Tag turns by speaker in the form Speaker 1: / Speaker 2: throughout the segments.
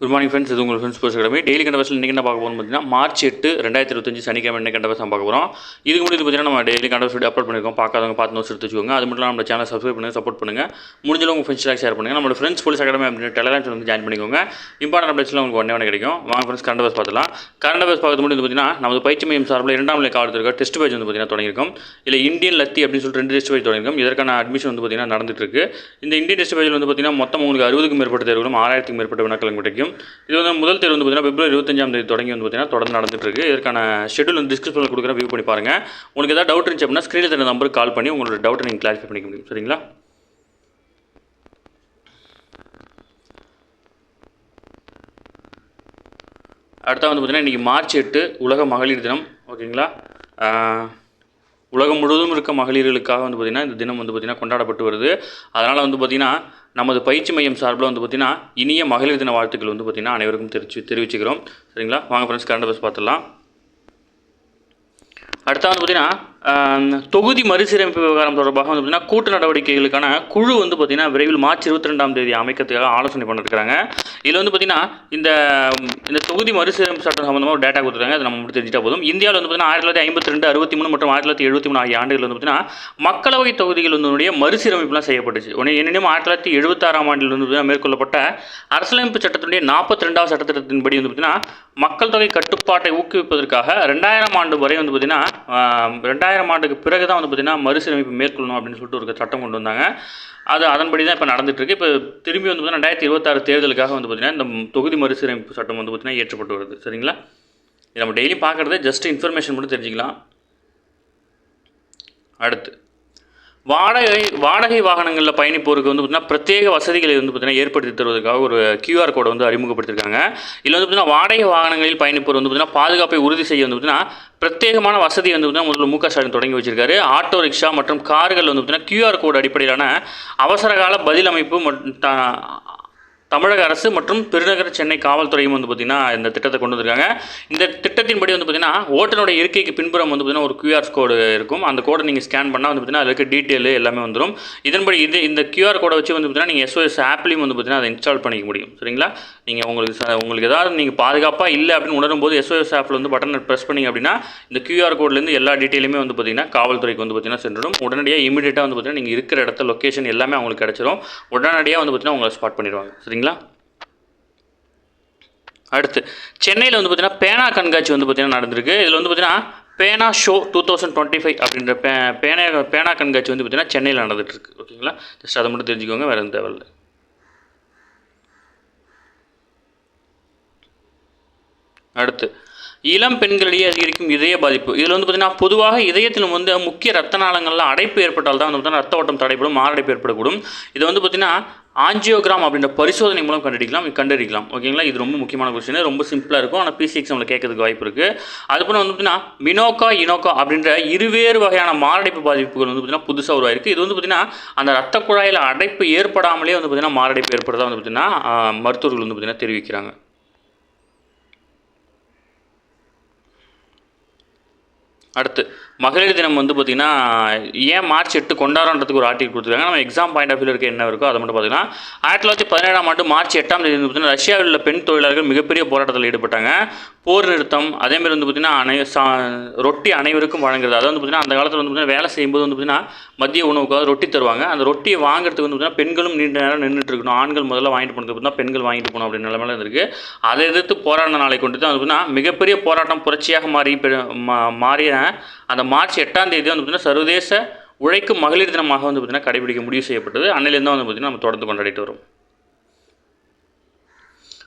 Speaker 1: Good morning friends. இது உங்கள் friends sports academy. Daily கண்டவர்ஸில் இன்றைக்கி என்ன பார்க்க போகணும்னு பார்த்தீங்கன்னா மார்ச் 8 2025 சனிக்கிழமை என்ன கண்டவர்ஸ் பார்க்க போகிறோம். இதுக்கு முன்னாடி பார்த்தீங்கன்னா நம்ம டெய்லி கண்டவர்ஸ் வீடியோ அப்லோட் பண்ணியிருக்கோம். பார்க்காதவங்க பார்த்து நோட்ஸ் எடுத்து வச்சுக்கோங்க. அது மட்டும் இல்லாமல் நம்ம சேனல் சப்ஸ்கிரைப் பண்ணுங்கள், சப்போர்ட் பண்ணுங்கள். முடிஞ்சளவு உங்கள் ஃப்ரெண்ட்ஸ்லாம் ஷேர் பண்ணுங்கள். நம்மளோட ஃப்ரெண்ட்ஸ் ஸ்போர்ட்ஸ் அகாடமி அப்படின்னு டெலிகிராம் வந்து ஜாயின் பண்ணிக்கோங்க. இம்பார்ட்டன்ட் அப்டேட்ஸ்லாம் உங்களுக்கு ஒன்றே கிடைக்கும். வாங்க ஃப்ரெண்ட்ஸ் கண்டவர்ஸ் பார்த்துலாம். கண்டவர்ஸ் பார்க்கறது முன்னாடி பார்த்தீங்கன்னா நமது பயிற்சி மையம் சார்பில் 2ஆம் நிலை காலத்திற்கு டெஸ்ட் பேஜ் வந்து பார்த்தீங்கன்னா தொடங்கியிருக்கும். இல்லை இந்தியன் லத்தி அப்படின்னு சொல்லிட்டு 2 டெஸ்ட் பேஜ் தொடங்கியிருக்கும். இதற்கான அட்மிஷன் வந்து பார்த்தீங்கன்னா நடந்துட்டு இருக்கு. இந்த இந்தியன் டெஸ்ட் பேஜில் வந்து பார்த்தீங்கன்னா மொத்தம் உங்களுக்கு 60க்கும் மேற்பட்ட தேர்வுகளும் 6000க்கும் மேற்பட்ட வினாக்களும் கிடைக்கும். இது வந்து முதல் தேர்வு வந்து பார்த்தீங்கன்னா பிப்ரவரி 25ஆம் தேதி தொடங்கி வந்து பார்த்தீங்கன்னா தொடர்ந்து நடந்துட்டு இருக்கு. இதற்கான ஷெட்யூல் வந்து டிஸ்கிரிப்ஷனில் கொடுக்குற வியூ பண்ணி பாருங்கள். உங்களுக்கு ஏதாவது டவுட் இருந்துச்சு அப்படின்னா ஸ்க்ரீனில் தர நம்பருக்கு கால் பண்ணி உங்களோட டவுட்டை நீங்கள் கிளாரிஃபை பண்ணிக்க முடியும். சரிங்களா? அடுத்த வந்து பார்த்தீங்கன்னா இன்றைக்கி மார்ச் 8 உலக மகளிர் தினம். ஓகேங்களா? உலகம் முழுவதும் இருக்க மகளிர்களுக்காக வந்து பார்த்திங்கன்னா இந்த தினம் வந்து பார்த்திங்கன்னா கொண்டாடப்பட்டு வருது. அதனால் வந்து பார்த்திங்கன்னா நமது பயிற்சி மையம் சார்பில் வந்து பார்த்திங்கன்னா இனிய மகளிர் தின வாழ்த்துக்கள் வந்து பார்த்திங்கன்னா அனைவருக்கும் தெரிவிச்சுக்கிறோம். சரிங்களா? வாங்க ஃப்ரெண்ட்ஸ் கரண்ட் அஃபேர்ஸ் பார்த்துடலாம். அடுத்த வந்து பார்த்திங்கன்னா தொகுதி மறுசீரமைப்பு விவகாரம் தொடர்பாக வந்து பார்த்திங்கன்னா கூட்டு நடவடிக்கைகளுக்கான குழு வந்து பார்த்திங்கன்னா விரைவில் மார்ச் 22ஆம் தேதி அமைக்கிறதுக்காக ஆலோசனை பண்ணிருக்காங்க. இதில் வந்து பார்த்திங்கன்னா இந்த தொகுதி மறுசீரமைப்பு சட்டம் சம்பந்தமாக ஒரு டேட்டா கொடுத்துருக்காங்க. அதை நம்ம மட்டும் தெரிஞ்சிட்டா போதும். இந்தியாவில் வந்து பார்த்திங்கன்னா 1952, 63 மற்றும் 1973 ஆகிய ஆண்டுகள் வந்து பார்த்திங்கன்னா மக்களவை தொகுதிகள் வந்து மறுசீரமைப்புலாம் செய்யப்பட்டுச்சு. என்னென்னும் 1976ஆம் ஆண்டில் வந்து பார்த்திங்கன்னா மேற்கொள்ளப்பட்ட அரசியலமைப்பு சட்டத்தினுடைய 42வது சட்டத்திட்டத்தின்படி வந்து பார்த்திங்கன்னா மக்கள் தொகை கட்டுப்பாட்டை ஊக்குவிப்பதற்காக 2000ஆம் ஆண்டு வரை வந்து பார்த்திங்கன்னா 2000ஆம் ஆண்டுக்கு பிறகு தான் வந்து பார்த்திங்கன்னா மறுசீரமைப்பு மேற்கொள்ளணும் அப்படின்னு சொல்லிட்டு ஒரு சட்டம் கொண்டு வந்தாங்க. அதன்படி தான் இப்போ நடந்துகிட்ருக்கு. இப்போ திரும்பி வந்து பார்த்திங்கன்னா 2026 தேர்தலுக்காக வந்து பார்த்திங்கன்னா இந்த தொகுதி மறுசீரமைப்பு சட்டம் வந்து பார்த்திங்கன்னா ஏற்றப்பட்டு வருது. சரிங்களா? இது நம்ம டெய்லி பார்க்குறது ஜஸ்ட் இன்ஃபர்மேஷன் மட்டும் தெரிஞ்சுக்கலாம். அடுத்து வாடகை வாகனங்களில் பயணிப்போருக்கு வந்து பார்த்திங்கன்னா பிரத்யேக வசதிகளை வந்து பார்த்திங்கன்னா ஏற்படுத்தி தருவதற்காக ஒரு QR கோடை வந்து அறிமுகப்படுத்தியிருக்காங்க. இதில் வந்து பார்த்திங்கன்னா வாடகை வாகனங்களில் பயணிப்போர் வந்து பார்த்திங்கன்னா பாதுகாப்பை உறுதி செய்ய வந்து பார்த்திங்கன்னா பிரத்யேகமான வசதி வந்து பார்த்திங்கன்னா முதல்ல மு க ஸ்டாலின் தொடங்கி வச்சிருக்காரு. ஆட்டோ ரிக்ஷா மற்றும் கார்கள் வந்து பார்த்திங்கன்னா QR கோடு அடிப்படையிலான அவசரகால பதில் அமைப்பு தமிழக அரசு மற்றும் பெருநகர சென்னை காவல்துறையும் வந்து பார்த்திங்கன்னா இந்த திட்டத்தை கொண்டு வந்திருக்காங்க. இந்த திட்டத்தின்படி வந்து பார்த்திங்கன்னா ஓட்டனுடைய இருக்கைக்கு பின்புறம் வந்து பார்த்திங்கன்னா ஒரு QR கோடு இருக்கும். அந்த கோடை நீங்கள் ஸ்கேன் பண்ணால் வந்து பார்த்திங்கன்னா அதுக்கு டீட்டெயில் எல்லாமே வந்துடும். இதன்படி இந்த QR கோடை வச்சு வந்து பார்த்திங்கன்னா நீங்கள் SOS ஆப்லேயும் வந்து பார்த்திங்கன்னா அதை இன்ஸ்டால் பண்ணிக்க முடியும். சரிங்களா? நீங்கள் உங்களுக்கு ஏதாவது நீங்கள் பாதுகாப்பாக இல்லை அப்படின்னு உணரும் போது SOS ஆப்பில் வந்து பட்டனை ப்ரெஸ் பண்ணிங்க அப்படின்னா இந்த QR கோட்லேருந்து எல்லா டீட்டெயிலுமே வந்து பார்த்திங்கன்னா காவல்துறைக்கு வந்து பார்த்திங்கன்னா சென்றுடும். உடனடியாக இமீடியட்டாக வந்து பார்த்திங்கன்னா நீங்கள் இருக்கிற இடத்த லொக்கேஷன் எல்லாமே அவங்களுக்கு கிடச்சிரும். உடனடியாக வந்து பார்த்திங்கன்னா உங்களை ஸ்பாட் பண்ணிடுவாங்க. சரிங்களா? அடுத்து சென்னையில் வந்து பார்த்திங்கன்னா பேனா கண்காட்சி வந்து பார்த்திங்கன்னா நடந்திருக்கு. இதில் வந்து பார்த்திங்கன்னா பேனா ஷோ 2025 அப்படின்ற பேனா கண்காட்சி வந்து பார்த்திங்கன்னா சென்னையில் நடந்துகிட்ருக்கு. ஓகேங்களா? ஜஸ்ட் அதை மட்டும் தெரிஞ்சுக்கோங்க, வேறு எதுவும் தேவையில்லை. அடுத்து இளம் பெண்களிடையே அதிகரிக்கும் இதய பாதிப்பு. இதில் வந்து பார்த்திங்கன்னா பொதுவாக இதயத்தில் வந்து முக்கிய ரத்த நாளங்களில் அடைப்பு ஏற்பட்டால் தான் வந்து பார்த்திங்கன்னா ரத்த ஓட்டம் தடைப்படும், மாரடைப்பு ஏற்படக்கூடும். இதை வந்து பார்த்திங்கன்னா ஆஞ்சியோகிராம் அப்படின்ற பரிசோதனை மூலம் கண்டறிக்கலாம். ஓகேங்களா? இது ரொம்ப முக்கியமான கொஸ்டின். ரொம்ப சிம்பிளாக இருக்கும். ஆனால் PC எக்ஸாமில் கேட்கறதுக்கு வாய்ப்பு இருக்குது. அதுபோல் வந்து பார்த்திங்கன்னா இனோக்கா அப்படின்ற இருவேறு வகையான மாரடைப்பு பாதிப்புகள் வந்து பார்த்திங்கன்னா புதுசாக உருவாயிருக்கு. இது வந்து பார்த்திங்கன்னா அந்த ரத்த குழாயில் அடைப்பு ஏற்படாமலே வந்து பார்த்திங்கன்னா மாரடைப்பு ஏற்படுறதா வந்து பார்த்திங்கன்னா மருத்துவர்கள் வந்து பார்த்திங்கன்னா தெரிவிக்கிறாங்க. அடுத்து மகளிர் தினம் வந்து பார்த்திங்கன்னா ஏன் மார்ச் 8 கொண்டாடுறதுக்கு ஒரு ஆர்டிகல் கொடுத்துருக்காங்க. நம்ம எக்ஸாம் பாயிண்ட் ஆஃப் வியூ இருக்க என்ன இருக்கோ அதை மட்டும் பார்த்திங்கன்னா 1917ஆம் ஆண்டு மார்ச் 8ஆம் தேதி வந்து பார்த்திங்கன்னா ரஷ்யாவில் உள்ள பெண் தொழிலாளர்கள் மிகப்பெரிய போராட்டத்தில் ஈடுபட்டாங்க. போர் நிறுத்தம், அதேமாதிரி வந்து பார்த்திங்கன்னா ரொட்டி அனைவருக்கும் வழங்குறது. அதாவது வந்து பார்த்திங்கன்னா அந்த காலத்தில் வந்து பார்த்திங்கன்னா வேலை செய்யும்போது வந்து பார்த்திங்கன்னா மதிய உணவுக்காக ரொட்டி தருவாங்க. அந்த ரொட்டியை வாங்குறதுக்கு வந்து பார்த்திங்கன்னா பெண்களும் நீண்ட நேரம் நின்றுட்டு இருக்கணும். ஆண்கள் முதல்ல வாங்கிட்டு போனதுக்கு பார்த்திங்கன்னா பெண்கள் வாங்கிட்டு போகணும் அப்படின்னு நிலைமையில இருக்குது. அதை எதிர்த்து போராடின நாளை கொண்டு தான் வந்து பார்த்திங்கன்னா மிகப்பெரிய போராட்டம் புரட்சியாக மாறிய அந்த மார்ச் 8ஆம் தேதி வந்து பார்த்திங்கன்னா சர்வதேச உழைக்கும் மகளிர் தினமாக வந்து பார்த்திங்கன்னா கடைபிடிக்க முடிவு செய்யப்பட்டது. அன்னையிலேருந்து வந்து பார்த்திங்கன்னா நம்ம தொடர்ந்து கொண்டாடிட்டு வரும்.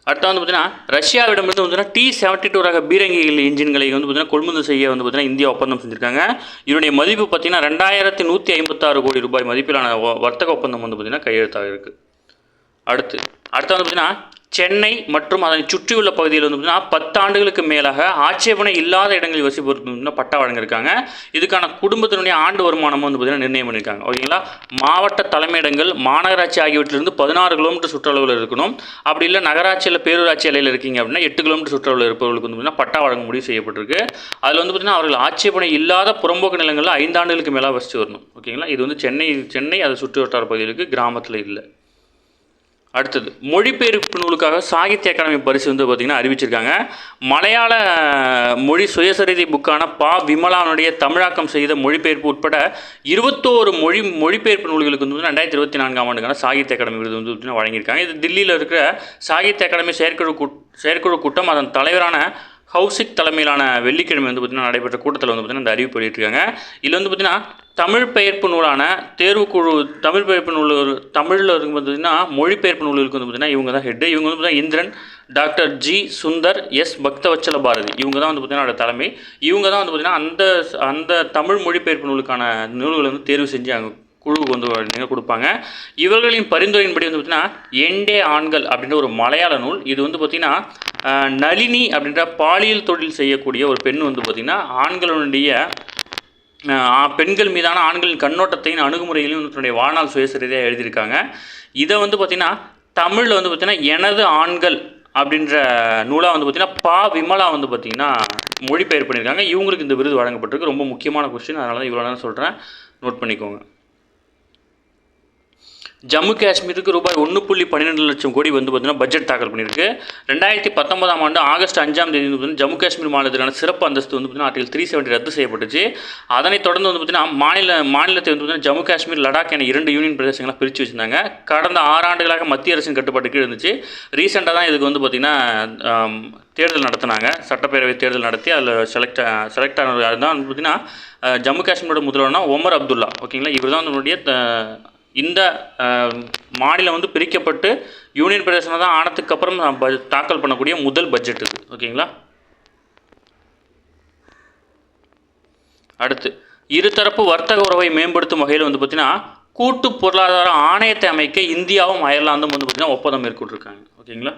Speaker 1: அடுத்து வந்து பார்த்திங்கன்னா ரஷ்யாவிடமிருந்து வந்து T-72 ரக பீரங்கிகள் இன்ஜின்களை வந்து பார்த்திங்கன்னா கொள்முதல் செய்ய வந்து பார்த்திங்கன்னா இந்தியா ஒப்பந்தம் செஞ்சுருக்காங்க. இதனுடைய மதிப்பு பார்த்திங்கன்னா 2156 கோடி ரூபாய் மதிப்பிலான வர்த்தக ஒப்பந்தம் வந்து பார்த்திங்கன்னா கையெழுத்தாக இருக்குது. அடுத்து வந்து பார்த்திங்கன்னா சென்னை மற்றும் அதனை சுற்றியுள்ள பகுதியில் வந்து பார்த்திங்கன்னா 10 ஆண்டுகளுக்கு மேலாக ஆட்சேபனை இல்லாத இடங்களில் வசிப்போருக்கு பட்டா வழங்கியிருக்காங்க. இதுக்கான குடும்பத்தினுடைய ஆண்டு வருமானமும் வந்து பார்த்திங்கன்னா நிர்ணயம் பண்ணியிருக்காங்க. ஓகேங்களா? மாவட்ட தலைமையிடங்கள், மாநகராட்சி ஆகியவற்றிலிருந்து 16 கிலோமீட்டர் சுற்றளவில் இருக்கணும். அப்படி இல்லை நகராட்சியில் பேரூராட்சி எல்லையில் இருக்கீங்க அப்படின்னா 8 கிலோமீட்டர் சுற்றளவில் இருப்பவர்களுக்கு வந்து பார்த்திங்கன்னா பட்டா வழங்க முடிவு செய்யப்பட்டிருக்கு. அதில் வந்து பார்த்திங்கன்னா அவர்கள் ஆட்சேபனை இல்லாத புறம்போக்கு நிலங்களில் 5 ஆண்டுகளுக்கு மேலே வசித்து வரணும். ஓகேங்களா? இது வந்து சென்னை அதை சுற்றி வட்டார பகுதிகளுக்கு, கிராமத்தில் இல்லை. அடுத்தது மொழிபெயர்ப்பு நூலுக்காக சாகித்ய அகாடமி பரிசு வந்து பார்த்திங்கன்னா அறிவிச்சிருக்காங்க. மலையாள மொழி சுயசரிதை புக்கான விமலானுடைய தமிழாக்கம் செய்த மொழிபெயர்ப்பு உட்பட 21 மொழிபெயர்ப்பு நூல்களுக்கு வந்து 2024ஆம் ஆண்டுக்கான சாகித்ய அகாடமி விருது வந்து வழங்கியிருக்காங்க. இது தில்லியில் இருக்கிற சாகித்ய அகாடமி செயற்குழு கூட்டம் அதன் தலைவரான கௌசிக் தலைமையிலான வெள்ளிக்கிழமை வந்து பார்த்திங்கன்னா நடைபெற்ற கூட்டத்தில் வந்து பார்த்திங்கன்னா இந்த அறிவிப்பு வெளியிட்டிருக்காங்க. இதில் வந்து பார்த்திங்கன்னா தமிழ் பெயர்ப்பு நூலான தேர்வுக்குழு தமிழ் பெயர்ப்பு நூல் தமிழில் இருக்கும் பார்த்திங்கன்னா மொழிபெயர்ப்பு நூல்களுக்கு வந்து பார்த்திங்கன்னா இவங்க தான் ஹெட்டு. இவங்க வந்து பார்த்திங்கன்னா Indiran, doctor G Sundar, S Bhakthavatsala Bharathi இவங்க தான் வந்து பார்த்திங்கன்னா தலைமை. இவங்க தான் வந்து பார்த்திங்கன்னா அந்த தமிழ் மொழிபெயர்ப்பு நூலுக்கான நூல்களை வந்து தேர்வு செஞ்சு அங்கே குழுவுக்கு வந்து கொடுப்பாங்க. இவர்களின் பரிந்துரையின்படி வந்து பார்த்திங்கன்னா எண்டே ஆண்கள் அப்படின்ற ஒரு மலையாள நூல். இது வந்து பார்த்திங்கன்னா நளினி அப்படின்ற பாலியல் தொழில் செய்யக்கூடிய ஒரு பெண் வந்து பார்த்திங்கன்னா ஆண்களுடைய பெண்கள் மீதான ஆண்களின் கண்ணோட்டத்தையும் அணுகுமுறைகளையும் தன்னுடைய வாழ்நாள் சுயசரிதையாக எழுதியிருக்காங்க. இதை வந்து பார்த்திங்கன்னா தமிழில் வந்து பார்த்திங்கன்னா எனது ஆண்கள் அப்படின்ற நூலாக வந்து பார்த்திங்கன்னா விமலா வந்து பார்த்திங்கன்னா மொழிபெயர்ப்பு பண்ணியிருக்காங்க. இவங்களுக்கு இந்த விருது வழங்கப்பட்டிருக்கு. ரொம்ப முக்கியமான கொஸ்டின், அதனால தான் இவ்வளோ நேரம் சொல்கிறேன், நோட் பண்ணிக்கோங்க. ஜம்மு காஷ்மீருக்கு ரூபாய் 1.12 லட்சம் கோடி வந்து பார்த்திங்கன்னா பட்ஜெட் தாக்கல் பண்ணியிருக்கு. 2019ஆம் ஆண்டு ஆகஸ்ட் 5ஆம் தேதி வந்து ஜம்மு காஷ்மீர் மாநிலத்திற்கான சிறப்பு அந்தஸ்து வந்து பார்த்திங்கன்னா ஆர்டிகல் 370 ரத்து செய்யப்பட்டுச்சு. அதனைத் தொடர்ந்து வந்து பார்த்திங்கன்னா மாநிலத்தை வந்து பார்த்திங்கன்னா ஜம்மு காஷ்மீர், லடாக் என 2 யூனியன் பிரதேசங்களாக பிரித்து வச்சுருந்தாங்க. கடந்த 6 ஆண்டுகளாக மத்திய அரசின் கட்டுப்பாட்டு கீழ் இருந்துச்சு. ரீசெண்டாக தான் இதுக்கு வந்து பார்த்திங்கன்னா தேர்தல் நடத்தினாங்க, சட்டப்பேரவை தேர்தல் நடத்தி அதில் செலக்ட் ஆனது. அதுதான் வந்து பார்த்திங்கன்னா ஜம்மு காஷ்மீரோட முதல்வர்னா ஒமர் அப்துல்லா. ஓகேங்களா, இவர் தான் நம்மளுடைய இந்த மாநிலம் வந்து பிரிக்கப்பட்டு யூனியன் பிரதேசம் தான் ஆனதுக்கு அப்புறம் தாக்கல் பண்ணக்கூடிய முதல் பட்ஜெட் இது. ஓகேங்களா, அடுத்து இருதரப்பு வர்த்தக உறவை மேம்படுத்தும் வகையில் வந்து பார்த்திங்கன்னா கூட்டு பொருளாதார ஆணையத்தை அமைக்க இந்தியாவும் அயர்லாந்தும் வந்து பார்த்திங்கன்னா ஒப்பந்தம் மேற்கொண்டிருக்காங்க. ஓகேங்களா,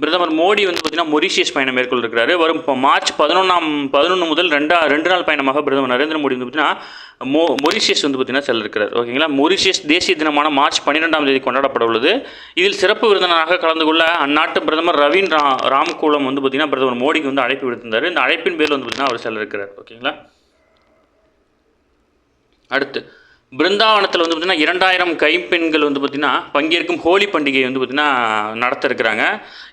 Speaker 1: பிரதமர் மோடி வந்து பார்த்திங்கன்னா மொரிஷியஸ் பயணம் மேற்கொண்டிருக்கிறாரு. வரும் மார்ச் 11 முதல் 2 நாள் பயணமாக பிரதமர் நரேந்திர மோடி வந்து பார்த்திங்கன்னா மொரிஷியஸ் வந்து பார்த்திங்கன்னா செல்ல இருக்கிறார். ஓகேங்களா, மொரிஷியஸ் தேசிய தினமான மார்ச் 12ஆம் தேதி கொண்டாடப்பட உள்ளது. இதில் சிறப்பு விருந்தினராக கலந்து கொள்ள அந்நாட்டு பிரதமர் ரவீன் ராம்கூலம் வந்து பார்த்திங்கன்னா பிரதமர் மோடிக்கு வந்து அழைப்பு விடுத்திருந்தார். இந்த அழைப்பின் பேரில் வந்து பார்த்திங்கன்னா அவர் செல்ல இருக்கிறார். ஓகேங்களா, அடுத்து பிருந்தாவனத்தில் வந்து பார்த்திங்கன்னா 2000 கைம்பெண்கள் வந்து பார்த்திங்கன்னா பங்கேற்கும் ஹோலி பண்டிகை வந்து பார்த்திங்கன்னா நடத்த இருக்கிறாங்க.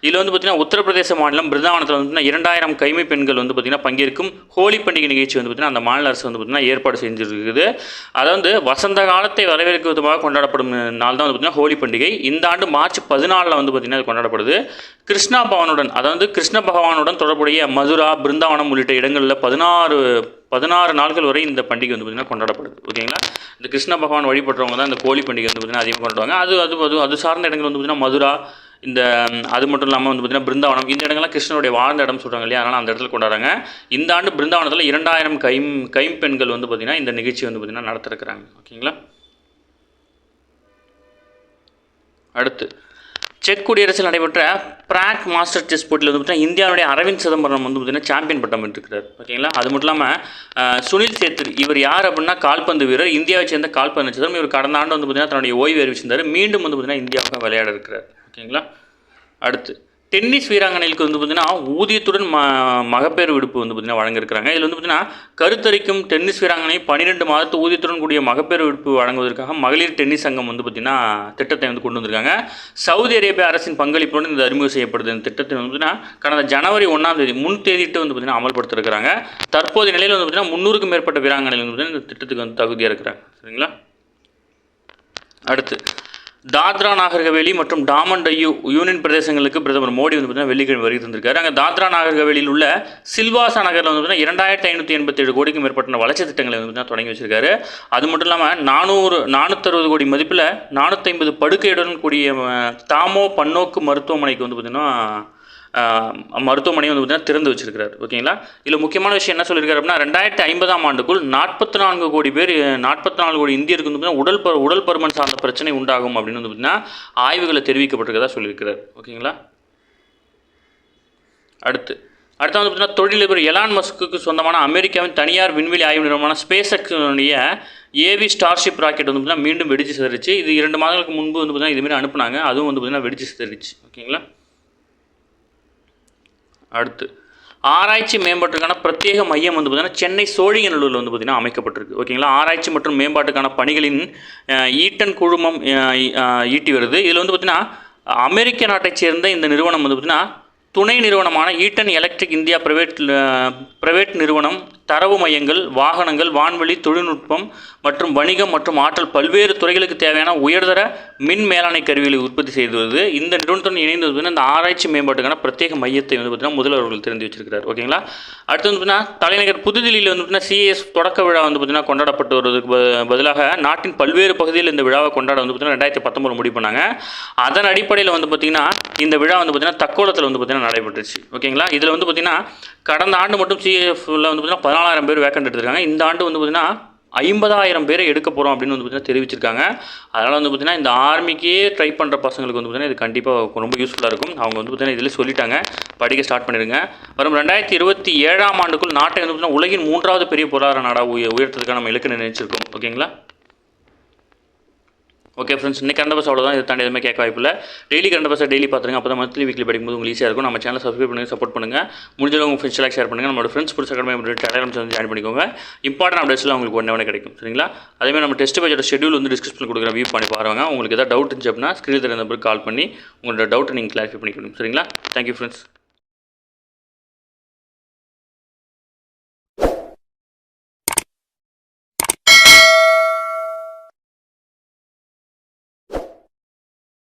Speaker 1: இதில் வந்து பார்த்திங்கன்னா உத்தரப்பிரதேச மாநிலம் பிருந்தாவனத்தில் வந்து பார்த்திங்கன்னா 2000 கைமை பெண்கள் வந்து பார்த்திங்கன்னா பங்கேற்கும் ஹோலி பண்டிகை நிகழ்ச்சி வந்து பார்த்திங்கன்னா அந்த மாநில அரசு வந்து பார்த்திங்கன்னா ஏற்பாடு செஞ்சுருக்குது. அதாவது வசந்த காலத்தை வரவேற்கும் விதமாக கொண்டாடப்படும் நாள் தான் வந்து பார்த்திங்கன்னா ஹோலி பண்டிகை. இந்த ஆண்டு மார்ச் 14 வந்து பார்த்திங்கன்னா கொண்டாடப்படுது. கிருஷ்ண பகவானுடன் தொடர்புடைய மதுரா, பிருந்தாவனம் உள்ளிட்ட இடங்களில் 16 நாட்கள் வரை இந்த பண்டிகை வந்து பார்த்திங்கன்னா கொண்டாடப்படுது. ஓகேங்களா, இந்த கிருஷ்ண பகவான் வழிபடுறவங்க தான் இந்த ஹோலி பண்டிகை வந்து பார்த்திங்கன்னா அதிகமாக கொண்டாடுவாங்க. அது சார்ந்த இடங்கள் வந்து பார்த்திங்கன்னா மதுரா, அது மட்டும் இல்லாமல் வந்து பார்த்திங்கன்னா பிருந்தாவனம், இந்த இடங்கள்லாம் கிருஷ்ணனுடைய வாழ்ந்த இடம் சொல்கிறாங்க இல்லையா, அதனால் அந்த இடத்துல கொண்டாடுறாங்க. இந்த ஆண்டு பிருந்தாவனத்தில் 2000 கைம்பெண்கள் வந்து பார்த்திங்கன்னா இந்த நிகழ்ச்சி வந்து பார்த்திங்கன்னா நடத்திருக்கிறாங்க. ஓகேங்களா, அடுத்து செக் குடியரசில் நடைபெற்ற பிராக் மாஸ்டர் செஸ் போட்டியில் வந்து பார்த்திங்கன்னா இந்தியாவுடைய அரவிந்த் சிதம்பரம் வந்து பார்த்திங்கன்னா சாம்பியன் பட்டம் வென்றிருக்கிறார். ஓகேங்களா, அது மட்டும் இல்லாமல் சுனில் சேத்ரி, இவர் யார் அப்படின்னா கால்பந்து வீரர், இந்தியாவை சேர்ந்த கால்பந்து நட்சத்திரம். இவர் கடந்த ஆண்டு வந்து பார்த்திங்கன்னா தன்னுடைய ஓய்வு அறிவிச்சிருந்தார். மீண்டும் வந்து பார்த்திங்கன்னா இந்தியாவுக்கு விளையாட இருக்கிறார். ஓகேங்களா, அடுத்து டென்னிஸ் வீராங்கனைகளுக்கு வந்து பார்த்திங்கன்னா ஊதியத்துடன் மகப்பேறு விடுப்பு வந்து பார்த்திங்கன்னா வழங்கியிருக்கிறாங்க. இதில் வந்து பார்த்திங்கன்னா கருத்தரிக்கும் டென்னிஸ் வீராங்கனை 12 மாதத்து ஊதியத்துடன் கூடிய மகப்பேறு விடுப்பு வழங்குவதற்காக மகளிர் டென்னிஸ் சங்கம் வந்து பார்த்திங்கன்னா திட்டத்தை வந்து கொண்டு வந்திருக்காங்க. சவுதி அரேபியா அரசின் பங்களிப்புடன் இந்த அறிமுகம் செய்யப்படுது. இந்த திட்டத்தை வந்து பார்த்திங்கன்னா கடந்த ஜனவரி 1ஆம் தேதி முன்தேதிட்டு வந்து பார்த்திங்கன்னா அமல்படுத்திருக்கிறாங்க. தற்போதைய நிலையில் வந்து பார்த்திங்கன்னா 300க்கும் மேற்பட்ட வீராங்கனைகள் வந்து பார்த்திங்கன்னா இந்த திட்டத்துக்கு வந்து தகுதியாக இருக்கிறாங்க. சரிங்களா, அடுத்து தாத்ரா நாகர் ஹவேலி மற்றும் டாமன் டையூ யூனியன் பிரதேசங்களுக்கு பிரதமர் மோடி வந்து பார்த்திங்கன்னா வெள்ளிக்கிழமை வருகை தந்திருக்காரு. அங்கே தாத்ரா நாகர் ஹவேலியில் உள்ள சில்வாசா நகரில் வந்து பார்த்திங்கன்னா 2587 கோடிக்கும் மேற்பட்ட வளர்ச்சி திட்டங்களை வந்து பார்த்திங்கன்னா தொடங்கி வச்சிருக்காரு. அது மட்டும் இல்லாமல் 460 கோடி மதிப்பில் 450 படுக்கையுடன் கூடிய தாமோ பன்னோக்கு மருத்துவமனைக்கு வந்து பார்த்திங்கன்னா மருத்துவமனையை வந்து பார்த்திங்கன்னா திறந்து வச்சிருக்கிறார். ஓகேங்களா, இதில் முக்கியமான விஷயம் என்ன சொல்லியிருக்காரு அப்படின்னா 2050ஆம் ஆண்டுக்குள் 44 கோடி இந்தியருக்கு வந்து பார்த்திங்கன்னா உடல் பருமன் சார்ந்த பிரச்சனை உண்டாகும் அப்படின்னு வந்து பார்த்திங்கன்னா ஆய்வுகளை தெரிவிக்கப்பட்டிருக்கதா சொல்லியிருக்கிறார். ஓகேங்களா, அடுத்து வந்து பார்த்திங்கன்னா தொழிலதிபர் எலான் மஸ்க்கு சொந்தமான அமெரிக்காவின் தனியார் விண்வெளி ஆய்வு நிறுவனமான ஸ்பேஸ் எக்ஸுடைய ஏவி ஸ்டார்ஷிப் ராக்கெட் வந்து பார்த்திங்கன்னா மீண்டும் வெடிச்சு சிதறிச்சு. இது 2 மாதங்களுக்கு முன்பு வந்து பார்த்திங்கன்னா இதுமாரி அனுப்புனாங்க, அதுவும் வந்து பார்த்திங்கன்னா வெடிச்சு சிதறிச்சு. ஓகேங்களா, அடுத்து ஆராய்ச்சி மேம்பாட்டுக்கான பிரத்யேக மையம் வந்து பார்த்திங்கன்னா சென்னை சோழிங்கநல்லூரில் வந்து பார்த்திங்கன்னா அமைக்கப்பட்டிருக்கு. ஓகேங்களா. ஆராய்ச்சி மற்றும் மேம்பாட்டுக்கான பணிகளின் ஈட்டன் குழுமம் ஈட்டி வருது. இதில் வந்து பார்த்திங்கன்னா அமெரிக்க நாட்டைச் சேர்ந்த இந்த நிறுவனம் வந்து பார்த்திங்கன்னா துணை நிறுவனமான ஈட்டன் எலக்ட்ரிக் இந்தியா பிரைவேட் நிறுவனம் தரவு மையங்கள், வாகனங்கள், வான்வெளி தொழில்நுட்பம் மற்றும் வணிகம் மற்றும் ஆற்றல் பல்வேறு துறைகளுக்கு தேவையான உயர்தர மின் மேலாண்மை கருவிகளை உற்பத்தி செய்து வருது. இந்த நிறுவனத்துடன் இணைந்து வந்து இந்த ஆராய்ச்சி மேம்பாட்டுக்கான பிரத்யேக மையத்தை வந்து பார்த்தீங்கன்னா முதல்வர்கள் தெரிந்து வச்சிருக்கிறார். ஓகேங்களா. அடுத்து வந்து பார்த்தீங்கன்னா தலைநகர் புதுதில்லியில் வந்து பார்த்தீங்கன்னா CES தொடக்க விழா வந்து பார்த்தீங்கன்னா கொண்டாடப்பட்டு வருவதற்கு பதிலாக நாட்டின் பல்வேறு பகுதியில் இந்த விழாவை கொண்டாட வந்து பார்த்தீங்கன்னா 2019 முடிவு பண்ணாங்க. அதன் அடிப்படையில் வந்து பார்த்தீங்கன்னா இந்த விழா வந்து பார்த்தீங்கன்னா தக்கோலத்தில் வந்து பார்த்தீங்கன்னா நடைபெற்றுச்சு. ஓகேங்களா. இதில் வந்து பார்த்தீங்கன்னா கடந்த ஆண்டு மட்டும் CEFல வந்து பார்த்தீங்கன்னா 14,000 பேர் வேக்கண்ட் எடுத்திருக்காங்க. இந்த ஆண்டு வந்து பார்த்தீங்கன்னா 50,000 பேரை எடுக்க போகிறோம் அப்படின்னு வந்து பார்த்தீங்கன்னா தெரிவிச்சிருக்காங்க. அதனால் வந்து பார்த்தீங்கன்னா இந்த ஆர்மிக்கே ட்ரை பண்ணுற பசங்களுக்கு வந்து பார்த்தீங்கன்னா இது கண்டிப்பாக ரொம்ப யூஸ்ஃபுல்லாக இருக்கும். அவங்க வந்து பார்த்தீங்கன்னா இதில் சொல்லிட்டாங்க, படிக்க ஸ்டார்ட் பண்ணிடுங்க. வரும் 2027ஆம் ஆண்டுக்குள் நாட்டை வந்து பார்த்தீங்கன்னா உலகின் 3வது பெரிய பொருளாதார நாடாக உயர்த்ததுக்காக நம்ம இலக்கு நினைச்சிருக்கோம். ஓகேங்களா. ஓகே ஃப்ரெண்ட்ஸ், இன்றைக்கி கரண்ட் பஸ் அவ்வளோதான். இது தாண்டி எதுவுமே கேட்க வாய்ப்பில்லை. டெய்லி கரண்ட் பஸ்ஸை டெய்லி பார்த்துருங்க. அப்போ தான் மந்த்லி வீக்லி படிக்கும்போது உங்களுக்கு ஈஸியாக இருக்கும். நம்ம சேனல் சப்ஸ்கிரைப் பண்ணுங்கள், சப்போர்ட் பண்ணுங்கள். முடிஞ்சளவு உங்கள் ஃப்ரெண்ட்ஸ்லாம் ஷேர் பண்ணுங்கள். நம்மளோட ஃப்ரெண்ட்ஸ் பிடிச்ச அகாடமி டெலிகிராம் சேனல் ஜாயின் பண்ணிக்கோங்க. இம்பார்ட்டன்ட் அப்டேட்ஸ்லாம் உங்களுக்கு ஒன்றே கிடைக்கும். சரிங்களா. அதேமாதிரி நம்ம டெஸ்ட் பேஜோட ஷெடியூல் வந்து டிஸ்கிரிப்ஷனில் கொடுக்குற வியூ பண்ணி பாருங்கள். உங்களுக்கு எதாவது டவுட் இருந்துச்சு அப்படின்னா ஸ்க்ரீனில் தெரிந்த நம்பருக்கு கால் பண்ணி உங்களோட டவுட்டை நீங்கள் கிளாரிஃபை பண்ணிக்கணும். சரிங்களா. Thank you friends.